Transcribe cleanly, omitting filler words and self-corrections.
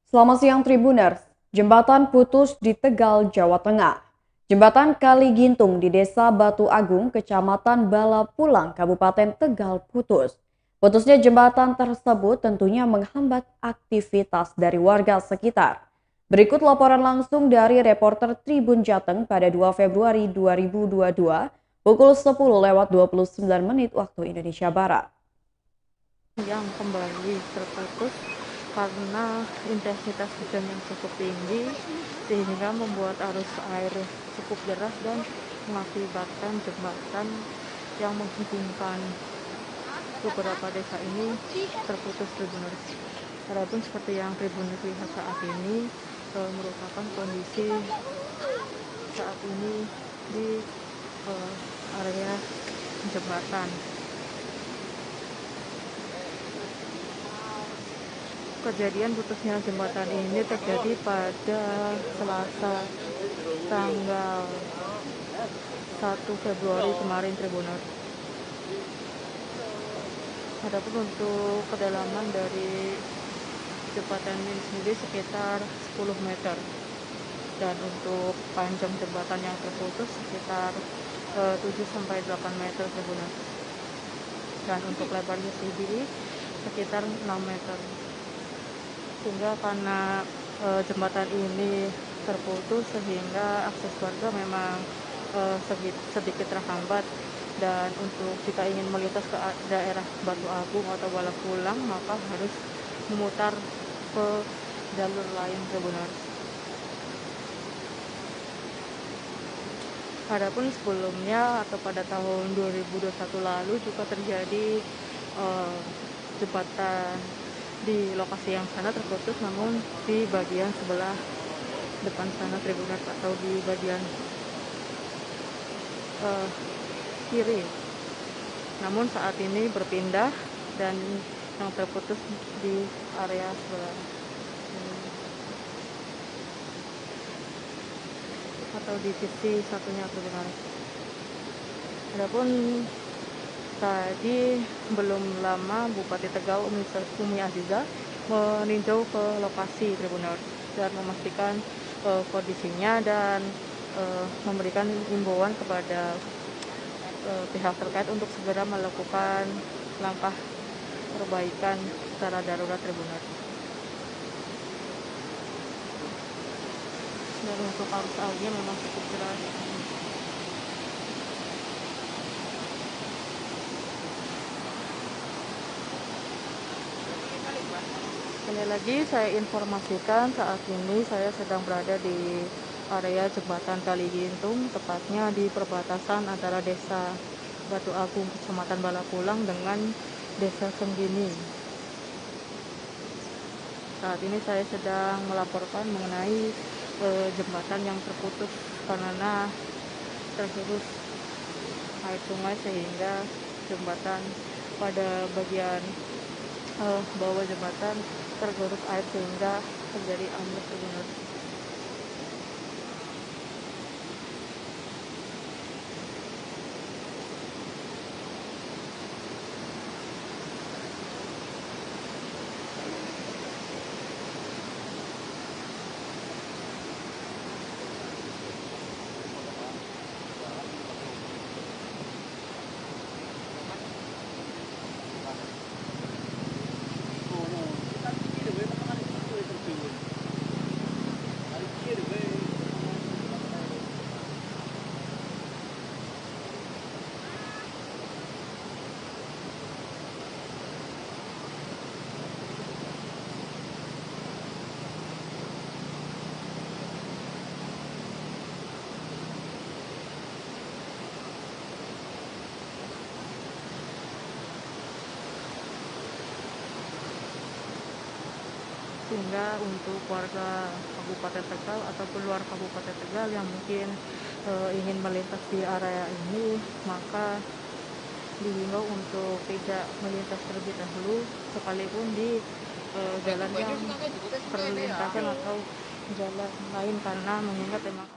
Selamat siang Tribuners. Jembatan putus di Tegal, Jawa Tengah. Jembatan Kali Gintung di Desa Batu Agung, Kecamatan Balapulang, Kabupaten Tegal putus. Putusnya jembatan tersebut tentunya menghambat aktivitas dari warga sekitar. Berikut laporan langsung dari reporter Tribun Jateng pada 2 Februari 2022 pukul 10:29 waktu Indonesia Barat. Yang kembali terputus karena intensitas hujan yang cukup tinggi sehingga membuat arus air cukup deras dan mengakibatkan jembatan yang menghubungkan beberapa desa ini terputus, Tribuners. Adapun seperti yang Tribuners lihat saat ini merupakan kondisi saat ini di area jembatan. Kejadian putusnya jembatan ini terjadi pada Selasa tanggal 1 Februari kemarin, Tribuners. Adapun untuk kedalaman dari jembatan ini sendiri sekitar 10 meter. Dan untuk panjang jembatan yang terputus sekitar 7-8 meter, Tribuners. Dan untuk lebarnya sendiri sekitar 6 meter. Sehingga karena jembatan ini terputus sehingga akses warga memang sedikit terhambat, dan untuk jika ingin melintas ke daerah Batu Agung atau Balapulang maka harus memutar ke jalur lain, Tribuners. Adapun sebelumnya atau pada tahun 2021 lalu juga terjadi jembatan di lokasi yang sana terputus, namun di bagian sebelah depan sana, Tribuners, atau di bagian kiri. Namun saat ini berpindah dan yang terputus di area sebelah ini, atau di sisi satunya, Tribuners. Adapun tadi belum lama Bupati Tegal Umi Aziza meninjau ke lokasi, Tribuners, dan memastikan kondisinya dan memberikan imbauan kepada pihak terkait untuk segera melakukan langkah perbaikan secara darurat, Tribuners. Dan untuk arus airnya memang cukup deras. Sekali lagi saya informasikan, saat ini saya sedang berada di area jembatan Kali Gintung, tepatnya di perbatasan antara Desa Batu Agung, Kecamatan Balapulang dengan Desa Senggini. Saat ini saya sedang melaporkan mengenai jembatan yang terputus karena tergerus air sungai sehingga jembatan pada bagian bawah jembatan tergerus air sehingga terjadi ambles, Tribuners. Sehingga untuk warga Kabupaten Tegal ataupun luar Kabupaten Tegal yang mungkin ingin melintas di area ini, maka dihimbau untuk tidak melintas terlebih dahulu sekalipun di jalan yang perlintasan atau jalan lain, karena mengingat memang